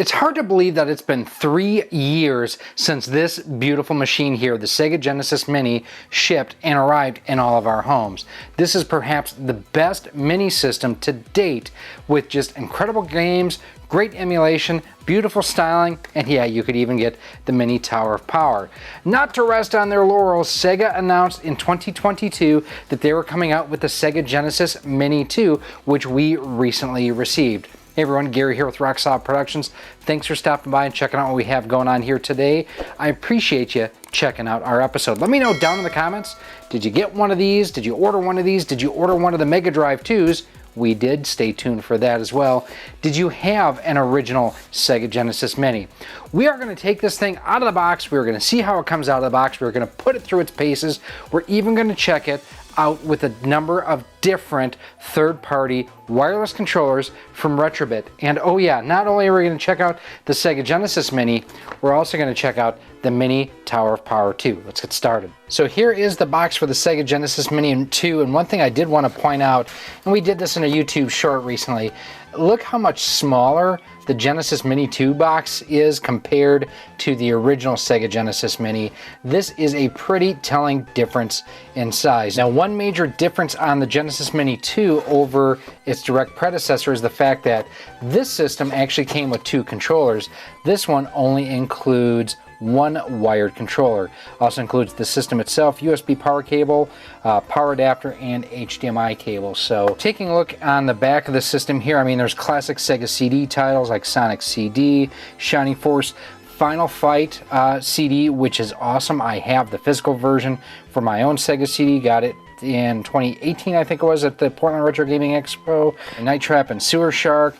It's hard to believe that it's been 3 years since this beautiful machine here, the Sega Genesis Mini, shipped and arrived in all of our homes. This is perhaps the best mini system to date, with just incredible games, great emulation, beautiful styling, and yeah, you could even get the mini Tower of Power. Not to rest on their laurels, Sega announced in 2022 that they were coming out with the Sega Genesis Mini 2, which we recently received. Hey everyone, Gary here with Rock Solid Productions. Thanks for stopping by and checking out what we have going on here today. I appreciate you checking out our episode. Let me know down in the comments, did you get one of these? Did you order one of these? Did you order one of the Mega Drive 2s? We did. Stay tuned for that as well. Did you have an original Sega Genesis Mini? We are going to take this thing out of the box. We're going to see how it comes out of the box. We're going to put it through its paces. We're even going to check it out with a number of different third-party wireless controllers from Retrobit. And oh yeah, not only are we going to check out the Sega Genesis Mini, we're also going to check out the Mini Tower of Power 2. Let's get started. So here is the box for the Sega Genesis Mini 2, and one thing I did want to point out, and we did this in a YouTube short recently, look how much smaller the Genesis Mini 2 box is compared to the original Sega Genesis Mini. This is a pretty telling difference in size. Now, one major difference on the Genesis Mini 2 over its direct predecessor is the fact that this system actually came with 2 controllers. This one only includes one wired controller. Also includes the system itself, USB power cable, power adapter, and HDMI cable. So taking a look on the back of the system here, I mean, there's classic Sega CD titles like Sonic CD, Shining Force, Final Fight CD, which is awesome. I have the physical version for my own Sega CD, got it in 2018, I think it was, at the Portland Retro Gaming Expo. Night Trap and Sewer Shark.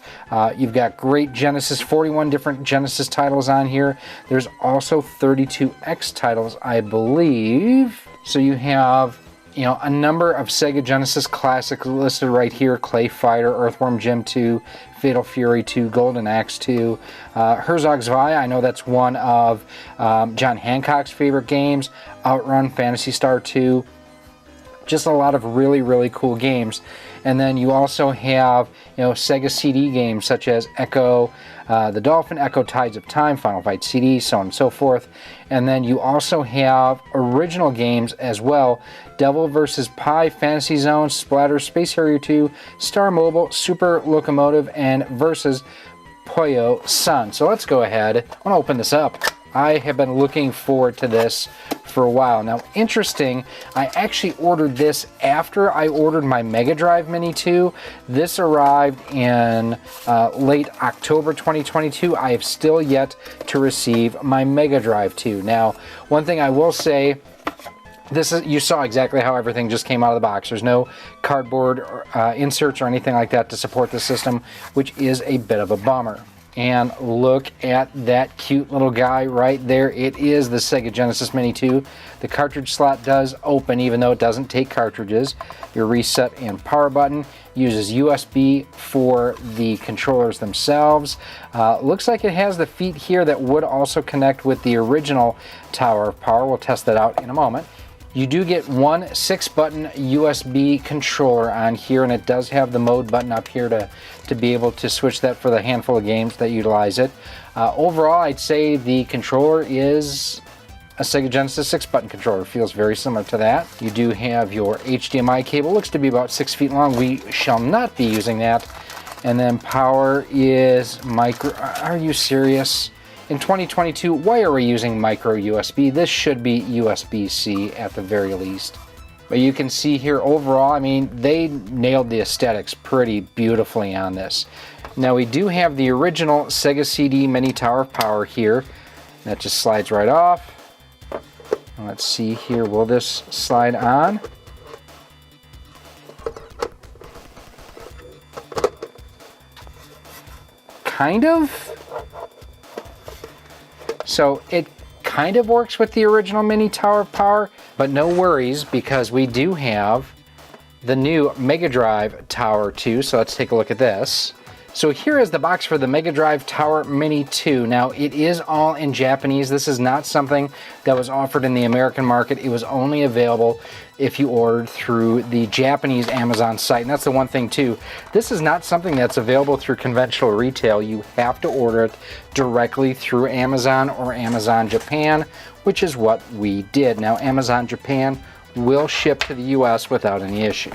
You've got great Genesis, 41 different Genesis titles on here. There's also 32X titles, I believe. So you have, you know, a number of Sega Genesis classics listed right here: Clay Fighter, Earthworm Jim 2, Fatal Fury 2, Golden Axe 2, Herzog Zwei. I know that's one of John Hancock's favorite games. Outrun, Phantasy Star 2. Just a lot of really, really cool games. And then you also have, you know, Sega CD games such as Echo the Dolphin, Echo Tides of Time, Final Fight CD, so on and so forth. And then you also have original games as well: Devil vs. Pie, Fantasy Zone, Splatter, Space Harrier 2, Star Mobile, Super Locomotive, and Versus Puyo Sun. So let's go ahead. I want to open this up. I have been looking forward to this for a while. Now, interesting, I actually ordered this after I ordered my Mega Drive Mini 2. This arrived in late October 2022. I have still yet to receive my Mega Drive 2. Now, one thing I will say, this is, you saw exactly how everything just came out of the box. There's no cardboard inserts or anything like that to support the system, which is a bit of a bummer. And look at that cute little guy right there. It is the Sega Genesis Mini 2. The cartridge slot does open, even though it doesn't take cartridges. Your reset and power button uses USB for the controllers themselves. Looks like it has the feet here that would also connect with the original Tower of Power. We'll test that out in a moment. You do get one 6-button USB controller on here, and it does have the mode button up here to be able to switch that for the handful of games that utilize it. Overall, I'd say the controller is a Sega Genesis 6-button controller. Feels very similar to that. You do have your HDMI cable. Looks to be about 6 feet long. We shall not be using that. And then power is micro. Are you serious? In 2022, why are we using micro USB? This should be USB-C at the very least. But you can see here overall, I mean, they nailed the aesthetics pretty beautifully on this. Now, we do have the original Sega CD Mini Tower of Power here. That just slides right off. And let's see here, will this slide on? Kind of. So it kind of works with the original Mini Tower of Power, but no worries, because we do have the new Mega Drive Tower 2. So let's take a look at this. So here is the box for the Mega Drive Tower Mini 2. Now it is all in Japanese. This is not something that was offered in the American market. It was only available if you ordered through the Japanese Amazon site. And that's the one thing too. This is not something that's available through conventional retail. You have to order it directly through Amazon or Amazon Japan, which is what we did. Now Amazon Japan will ship to the US without any issue.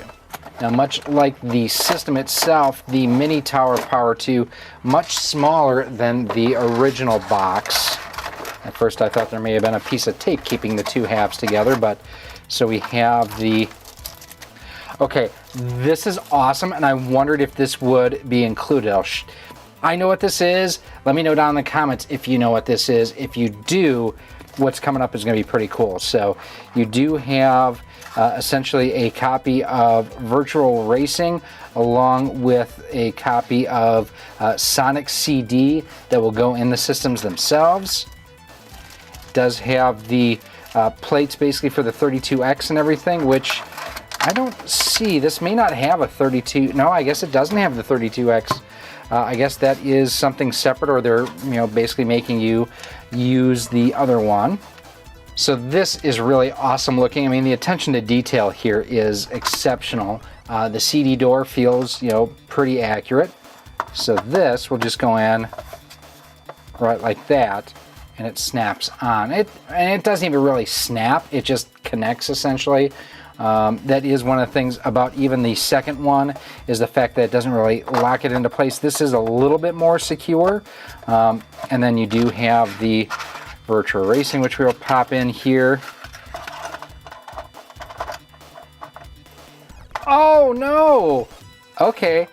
Now, much like the system itself, the Mini Tower Power 2, much smaller than the original box. At first I thought there may have been a piece of tape keeping the two halves together, but so we have the... Okay, this is awesome, and I wondered if this would be included. I know what this is. Let me know down in the comments if you know what this is. If you do, what's coming up is going to be pretty cool. So you do have essentially a copy of Virtua Racing along with a copy of Sonic CD that will go in the systems themselves. It does have the plates basically for the 32X and everything, which I don't see. This may not have a 32. No, I guess it doesn't have the 32X. I guess that is something separate, or they're basically making you use the other one. So this is really awesome looking. I mean, the attention to detail here is exceptional. The CD door feels, pretty accurate. So this will just go in right like that, and it snaps on. And it doesn't even really snap, it just connects essentially. That is one of the things about even the second one, is the fact that it doesn't really lock it into place. This is a little bit more secure. And then you do have the Virtua Racing, which we'll pop in here. Oh no! Okay,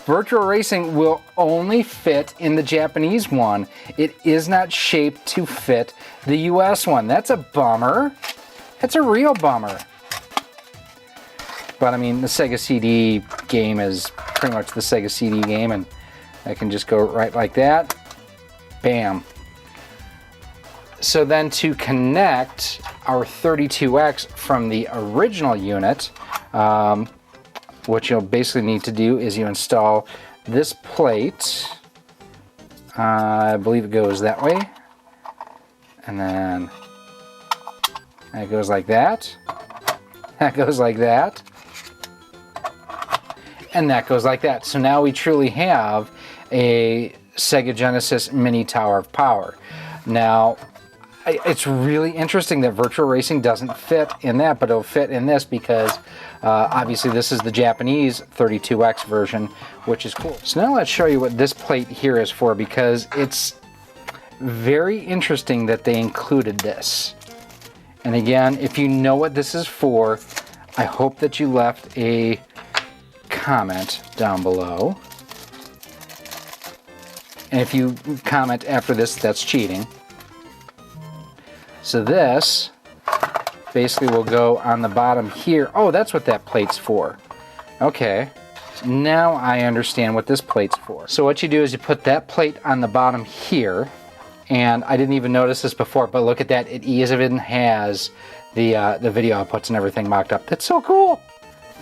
Virtua Racing will only fit in the Japanese one. It is not shaped to fit the US one. That's a bummer. That's a real bummer. But I mean, the Sega CD game is pretty much the Sega CD game, and I can just go right like that. Bam. So then to connect our 32X from the original unit, what you'll basically need to do is you install this plate. I believe it goes that way. And then it goes like that. That goes like that. And that goes like that. So now we truly have a Sega Genesis Mini Tower of Power. Now, it's really interesting that Virtua Racing doesn't fit in that, but it'll fit in this because obviously this is the Japanese 32X version, which is cool. So now let's show you what this plate here is for, because it's very interesting that they included this. And again, if you know what this is for, I hope that you left a comment down below. And if you comment after this, that's cheating. So this basically will go on the bottom here. Oh, that's what that plate's for. Okay, now I understand what this plate's for. So what you do is you put that plate on the bottom here, and I didn't even notice this before, but look at that, it even has the video outputs and everything mocked up. That's so cool.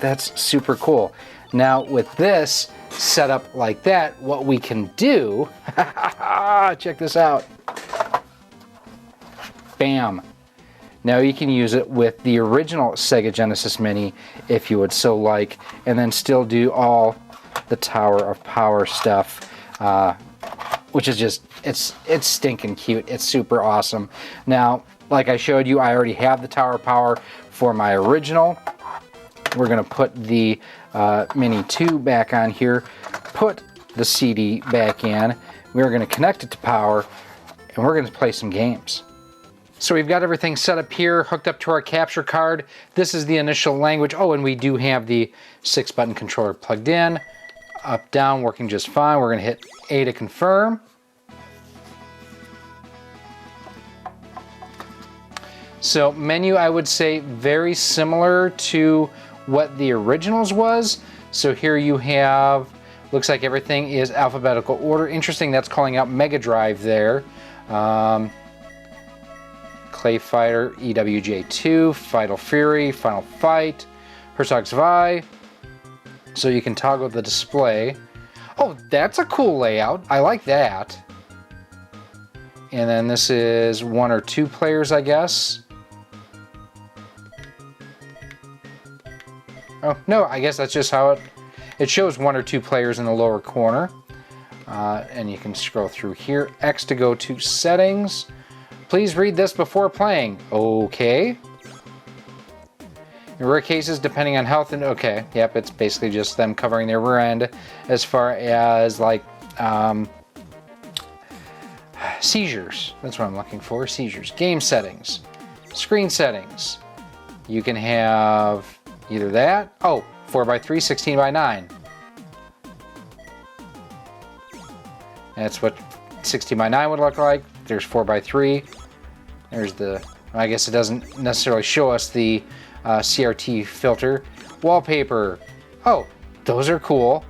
That's super cool. Now with this set up like that, what we can do, check this out. Bam. Now you can use it with the original Sega Genesis Mini if you would so like, and then still do all the Tower of Power stuff, which is just, it's stinking cute. It's super awesome. Now, like I showed you, I already have the Tower of Power for my original. We're going to put the Mini 2 back on here, put the CD back in, we're going to connect it to power, and we're going to play some games. So we've got everything set up here, hooked up to our capture card. This is the initial language. Oh, and we do have the 6-button controller plugged in. Up, down, working just fine. We're gonna hit A to confirm. So menu, I would say very similar to what the originals was. So here you have, looks like everything is alphabetical order. Interesting, that's calling out Mega Drive there. Clay Fighter, EWJ2, Fatal Fury, Final Fight, Herzog Zwei. So you can toggle the display. Oh, that's a cool layout. I like that. And then this is 1 or 2 players, I guess. Oh, no, I guess that's just how it shows 1 or 2 players in the lower corner. And you can scroll through here. X to go to settings. Please read this before playing. Okay. In rare cases, depending on health and... Okay, yep, it's basically just them covering their rear end as far as, like, seizures. That's what I'm looking for, seizures. Game settings. Screen settings. You can have either that... Oh, 4x3, 16x9. That's what 16x9 would look like. There's 4x3. There's the... I guess it doesn't necessarily show us the CRT filter. Wallpaper. Oh, those are cool.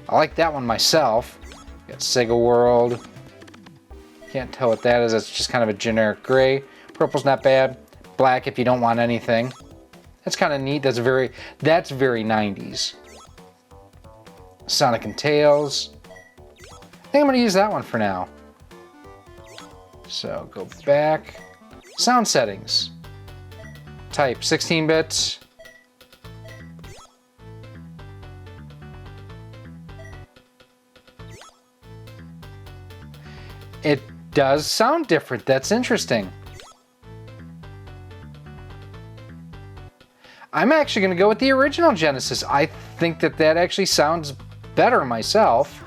I like that one myself. Got Sega World. Can't tell what that is. It's just kind of a generic gray. Purple's not bad. Black if you don't want anything. That's kind of neat. That's very 90s. Sonic and Tails. I think I'm going to use that one for now. So go back. Sound settings. Type 16 bits. It does sound different. That's interesting. I'm actually going to go with the original Genesis. I think that actually sounds better myself.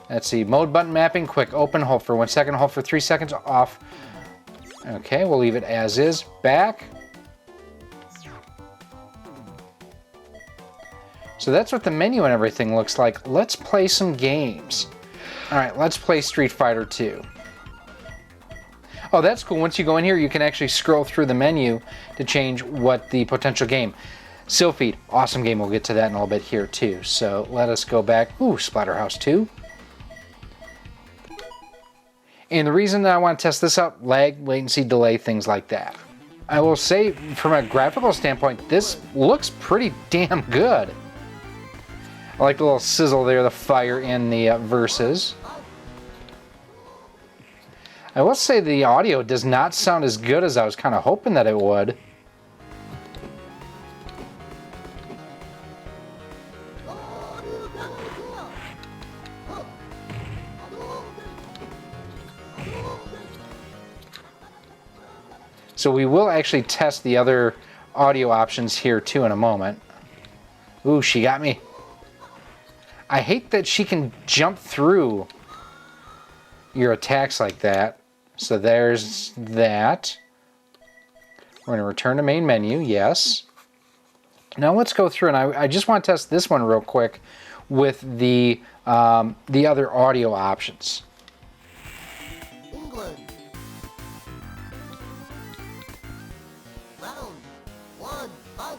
Let's see. Mode button mapping. Quick open. Hold for 1 second. Hold for 3 seconds. Off. Okay, we'll leave it as is. Back. So that's what the menu and everything looks like. Let's play some games. All right, let's play Street Fighter 2. Oh, that's cool. Once you go in here, you can actually scroll through the menu to change what the potential game. Sylphid, awesome game. We'll get to that in a little bit here too. So let us go back. Ooh, Splatterhouse 2. And the reason that I want to test this out, lag, latency, delay, things like that. I will say, from a graphical standpoint, this looks pretty damn good. I like the little sizzle there, the fire in the verses. I will say the audio does not sound as good as I was kind of hoping that it would. So we will actually test the other audio options here too in a moment. Ooh, she got me. I hate that she can jump through your attacks like that. So there's that. We're going to return to main menu, yes. Now let's go through, and I just want to test this one real quick with the other audio options. England. Round 1, fight.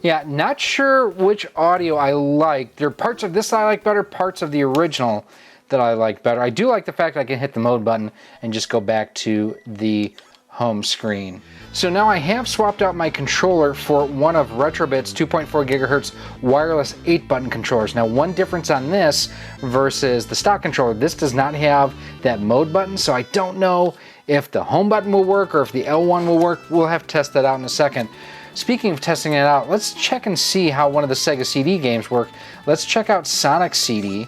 Yeah, not sure which audio I like. There are parts of this I like better, parts of the original that I like better. I do like the fact that I can hit the mode button and just go back to the home screen. So now I have swapped out my controller for one of Retrobit's 2.4 gigahertz wireless 8-button controllers. Now one difference on this versus the stock controller, this does not have that mode button, so I don't know if the home button will work or if the L1 will work. We'll have to test that out in a second. Speaking of testing it out, let's check and see how one of the Sega CD games work. Let's check out Sonic CD.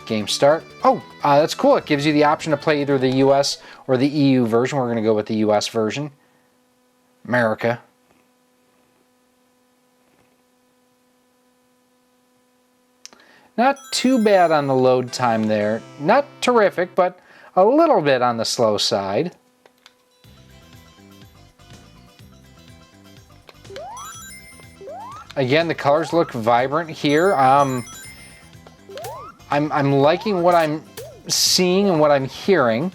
Game start. Oh, that's cool. It gives you the option to play either the US or the EU version. We're going to go with the US version. America. Not too bad on the load time there. Not terrific, but a little bit on the slow side. Again, the colors look vibrant here. I'm liking what I'm seeing and what I'm hearing.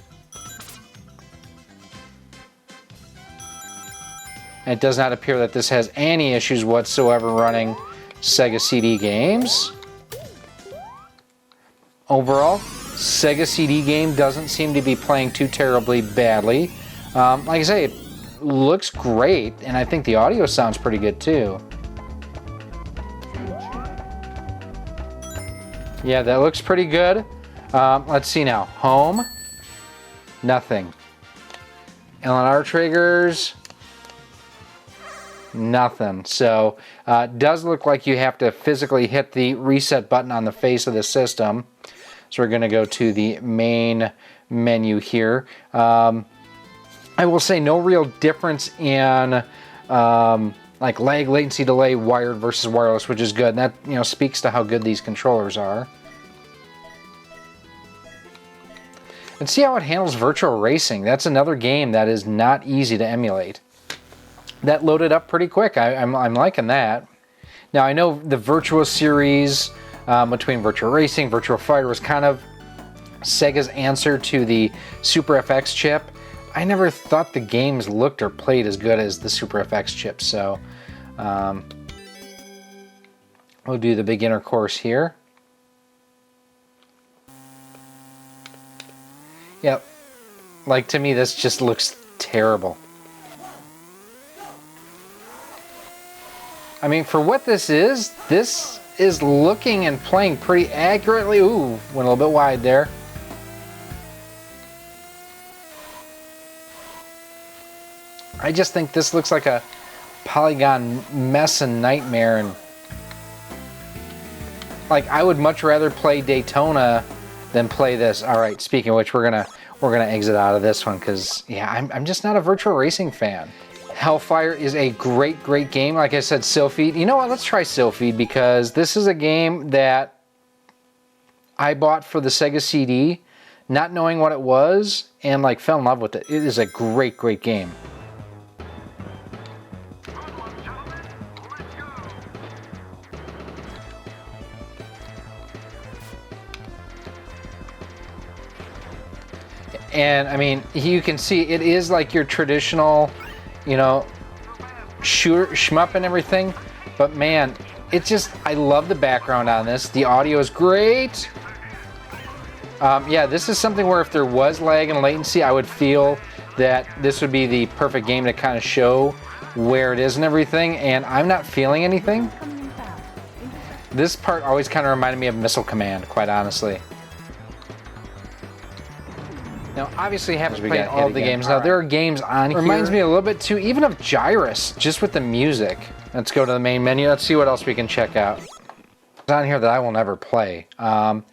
It does not appear that this has any issues whatsoever running Sega CD games. Overall, Sega CD game doesn't seem to be playing too terribly badly. Like I say, it looks great, and I think the audio sounds pretty good too. Yeah, that looks pretty good. Let's see now. Home, nothing. LNR triggers, nothing. So it does look like you have to physically hit the reset button on the face of the system. So we're going to go to the main menu here. I will say no real difference in like lag, latency, delay, wired versus wireless, which is good. And that speaks to how good these controllers are. And see how it handles Virtua Racing. That's another game that is not easy to emulate. That loaded up pretty quick. I'm liking that. Now I know the Virtua series between Virtua Racing, Virtua Fighter was kind of Sega's answer to the Super FX chip. I never thought the games looked or played as good as the Super FX chip, so we'll do the beginner course here. Yep, like to me this just looks terrible. I mean, for what this is looking and playing pretty accurately. Ooh, went a little bit wide there. I just think this looks like a polygon mess and nightmare, and like I would much rather play Daytona than play this. All right, speaking of which, we're gonna exit out of this one because yeah, I'm just not a Virtua Racing fan. Hellfire is a great game. Like I said, Silpheed. You know what? Let's try Silpheed because this is a game that I bought for the Sega CD, not knowing what it was, and like fell in love with it. It is a great game. And I mean, you can see it is like your traditional, shmup and everything. But man, it's just, I love the background on this. The audio is great. Yeah, this is something where if there was lag and latency, I would feel that this would be the perfect game to kind of show where it is and everything. And I'm not feeling anything. This part always kind of reminded me of Missile Command, quite honestly. Now, obviously, I haven't played all the games. Now, there are games on here. Reminds me a little bit, too, even of Gyrus, just with the music. Let's go to the main menu. Let's see what else we can check out. It's on here that I will never play. And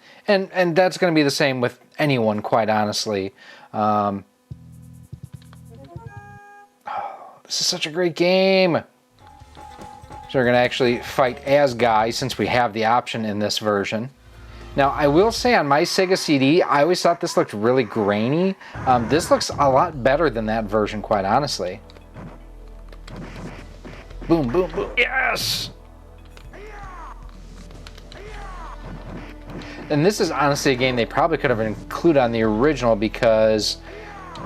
that's going to be the same with anyone, quite honestly. Oh, this is such a great game. So we're going to actually fight as Guy, since we have the option in this version. Now, I will say on my Sega CD, I always thought this looked really grainy. This looks a lot better than that version, quite honestly. Boom, boom, boom. Yes! And this is honestly a game they probably could have included on the original because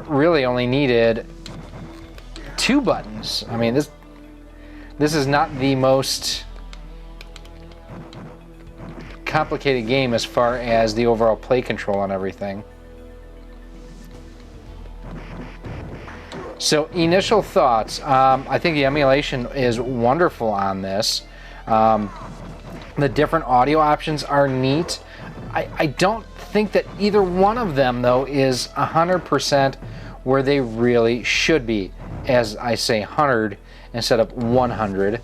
really only needed 2 buttons. I mean, this is not the most complicated game as far as the overall play control and everything. So initial thoughts, I think the emulation is wonderful on this. The different audio options are neat. I don't think that either one of them though is 100% where they really should be. As I say 100 instead of 100.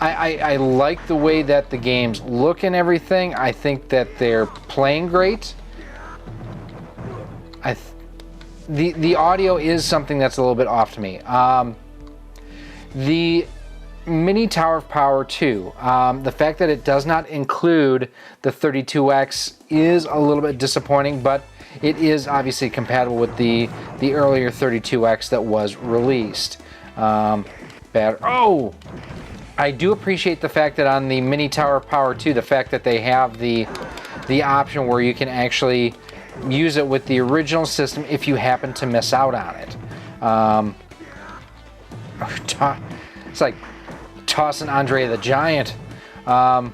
I like the way that the games look and everything. I think that they're playing great. The audio is something that's a little bit off to me. The Mini Tower of Power 2, the fact that it does not include the 32X is a little bit disappointing, but it is obviously compatible with the earlier 32X that was released. Oh! I do appreciate the fact that on the Mini Tower of Power 2, the fact that they have the option where you can actually use it with the original system if you happen to miss out on it. It's like tossing Andre the Giant. I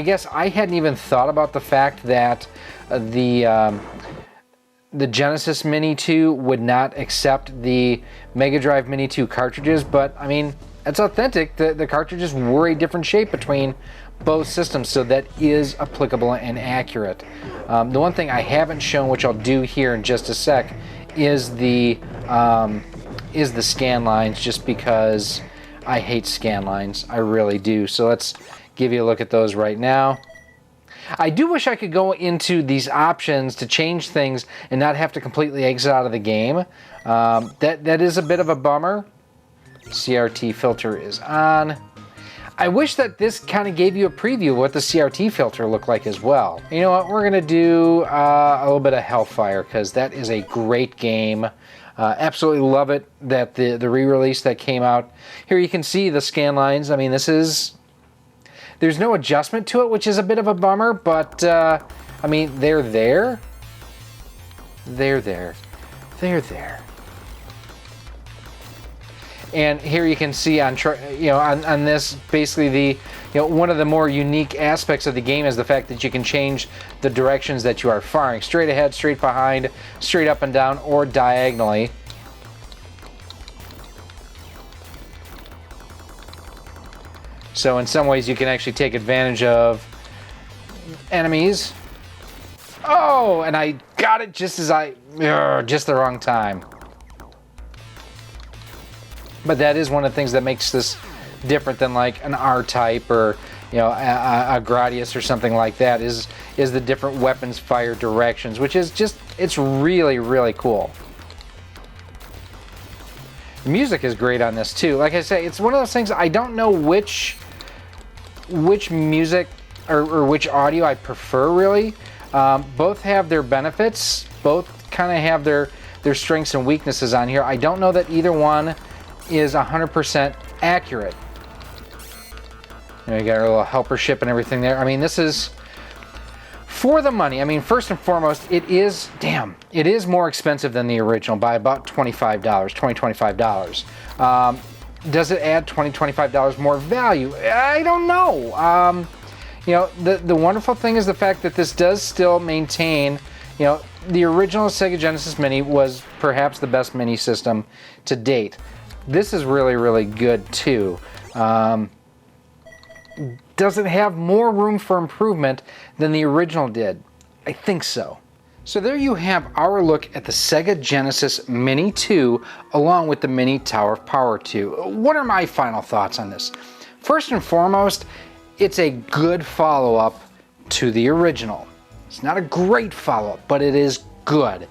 guess I hadn't even thought about the fact that the Genesis Mini 2 would not accept the Mega Drive Mini 2 cartridges, but I mean, it's authentic. The cartridges were a different shape between both systems, so that is applicable and accurate. The one thing I haven't shown, which I'll do here in just a sec, is the scan lines, just because I hate scan lines. I really do. So let's give you a look at those right now. I do wish I could go into these options to change things and not have to completely exit out of the game. That is a bit of a bummer. CRT filter is on. I wish that this kind of gave you a preview of what the CRT filter looked like as well. You know what, we're going to do a little bit of Hellfire, because that is a great game. Absolutely love it, that the re-release that came out. Here you can see the scan lines. I mean, there's no adjustment to it, which is a bit of a bummer, but I mean, they're there. They're there. They're there. And here you can see on this, basically one of the more unique aspects of the game is the fact that you can change the directions that you are firing: straight ahead, straight behind, straight up and down, or diagonally. So in some ways you can actually take advantage of enemies. Oh, and I got it just as just the wrong time. But that is one of the things that makes this different than like an R-Type or a Gradius or something like that, is the different weapons fire directions, which is just, it's really, really cool. The music is great on this too. Like I say, it's one of those things, I don't know which music or which audio I prefer, really. Both have their benefits, both kind of have their strengths and weaknesses on here. I don't know that either one is 100% accurate. You got our little helper ship and everything there. I mean, this is for the money. I mean, first and foremost, it is more expensive than the original by about $25. Does it add $25 more value? I don't know. The wonderful thing is the fact that this does still maintain, the original Sega Genesis Mini was perhaps the best mini system to date. This is really, really good too. Does it have more room for improvement than the original did? I think so. So there you have our look at the Sega Genesis Mini 2 along with the Mini Tower of Power 2. What are my final thoughts on this? First and foremost, it's a good follow-up to the original. It's not a great follow-up, but it is good.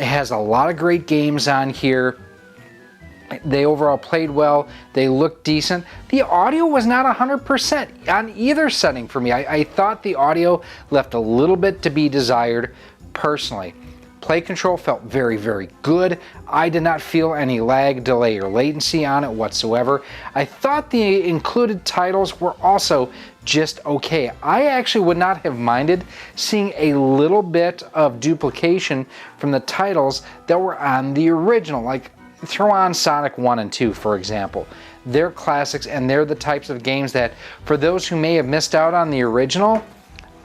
It has a lot of great games on here. They overall played well. They looked decent. The audio was not 100% on either setting for me. I thought the audio left a little bit to be desired personally. Play control felt very, very good. I did not feel any lag, delay, or latency on it whatsoever. I thought the included titles were also just okay. I actually would not have minded seeing a little bit of duplication from the titles that were on the original, like throw on Sonic 1 and 2, for example. They're classics, and they're the types of games that, for those who may have missed out on the original,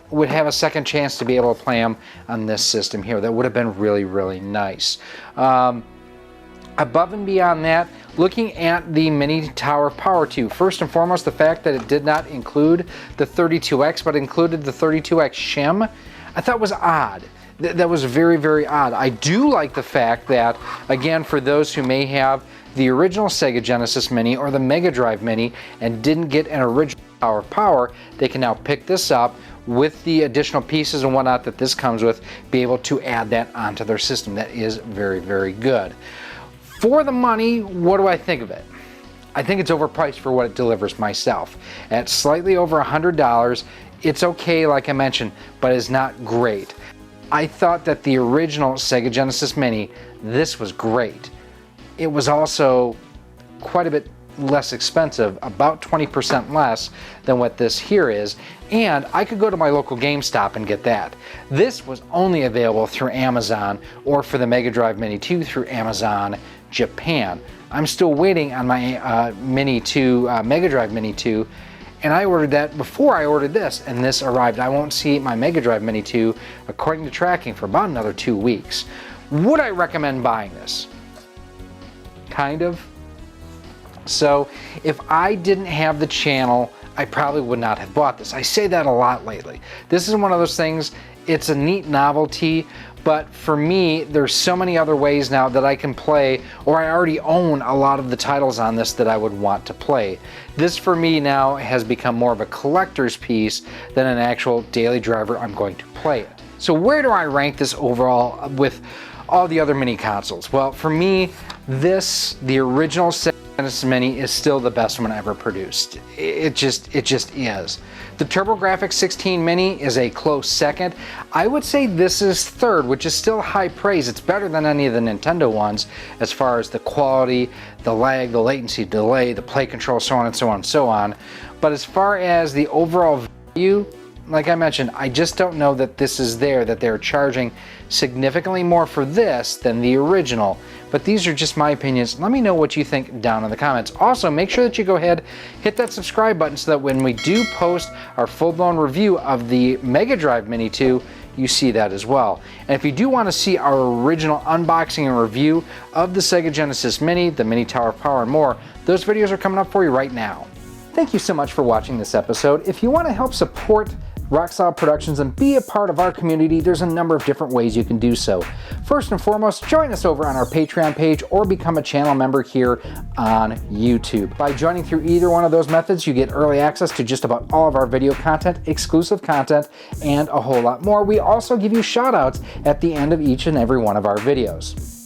would have a second chance to be able to play them on this system here. That would have been really, really nice. Above and beyond that, looking at the Mini Tower of Power 2, first and foremost, the fact that it did not include the 32X, but included the 32X shim, I thought was odd. That was very, very odd. I do like the fact that, again, for those who may have the original Sega Genesis Mini or the Mega Drive Mini and didn't get an original Tower of Power, they can now pick this up with the additional pieces and whatnot that this comes with, be able to add that onto their system. That is very, very good. For the money, what do I think of it? I think it's overpriced for what it delivers myself. At slightly over $100, it's okay, like I mentioned, but it's not great. I thought that the original Sega Genesis Mini, this was great. It was also quite a bit less expensive, about 20% less than what this here is, and I could go to my local GameStop and get that. This was only available through Amazon or for the Mega Drive Mini 2 through Amazon Japan. I'm still waiting on my Mini 2, Mega Drive Mini 2, and I ordered that before I ordered this, and this arrived. I won't see my Mega Drive Mini 2, according to tracking, for about another 2 weeks. Would I recommend buying this? Kind of. So if I didn't have the channel, I probably would not have bought this. I say that a lot lately. This is one of those things, it's a neat novelty, but for me, there's so many other ways now that I can play, or I already own a lot of the titles on this that I would want to play. This for me now has become more of a collector's piece than an actual daily driver I'm going to play it. So where do I rank this overall with all the other mini consoles? Well, for me, the original Sega Genesis Mini is still the best one ever produced. It just is. The TurboGrafx 16 Mini is a close second. I would say this is third, which is still high praise. It's better than any of the Nintendo ones as far as the quality, the lag, the latency, delay, the play control, so on and so on and so on. But as far as the overall value, like I mentioned, I just don't know that this is there, that they're charging significantly more for this than the original. But these are just my opinions. Let me know what you think down in the comments. Also, make sure that you go ahead, hit that subscribe button so that when we do post our full-blown review of the Mega Drive Mini 2, you see that as well. And if you do want to see our original unboxing and review of the Sega Genesis Mini, the Mini Tower of Power, and more, those videos are coming up for you right now. Thank you so much for watching this episode. If you want to help support Rock Solid Productions and be a part of our community, there's a number of different ways you can do so. First and foremost, join us over on our Patreon page or become a channel member here on YouTube. By joining through either one of those methods, you get early access to just about all of our video content, exclusive content, and a whole lot more. We also give you shout outs at the end of each and every one of our videos.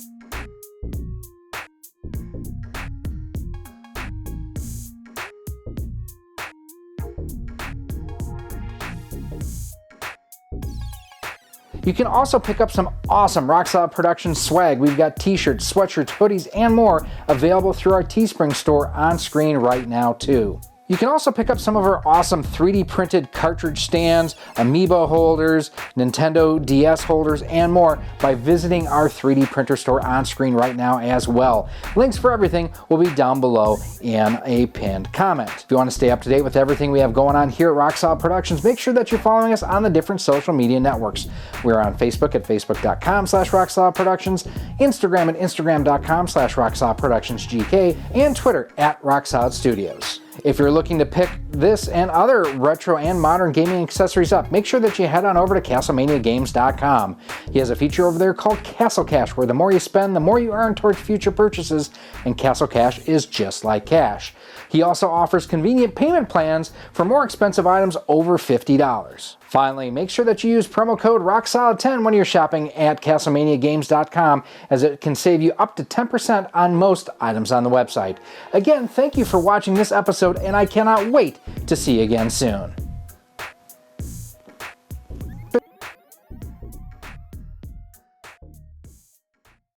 You can also pick up some awesome Rock Solid Productions swag. We've got t-shirts, sweatshirts, hoodies, and more available through our Teespring store on screen right now too. You can also pick up some of our awesome 3D printed cartridge stands, amiibo holders, Nintendo DS holders, and more by visiting our 3D printer store on screen right now as well. Links for everything will be down below in a pinned comment. If you want to stay up to date with everything we have going on here at Rock Solid Productions, make sure that you're following us on the different social media networks. We're on Facebook at facebook.com/RockSolidProductions, Instagram at instagram.com/RockSolidProductionsGK, and Twitter at Rock Solid Studios. If you're looking to pick this and other retro and modern gaming accessories up, make sure that you head on over to CastlemaniaGames.com. He has a feature over there called Castle Cash, where the more you spend, the more you earn towards future purchases, and Castle Cash is just like cash. He also offers convenient payment plans for more expensive items over $50. Finally, make sure that you use promo code ROCKSOLID10 when you're shopping at CastlemaniaGames.com, as it can save you up to 10% on most items on the website. Again, thank you for watching this episode, and I cannot wait to see you again soon.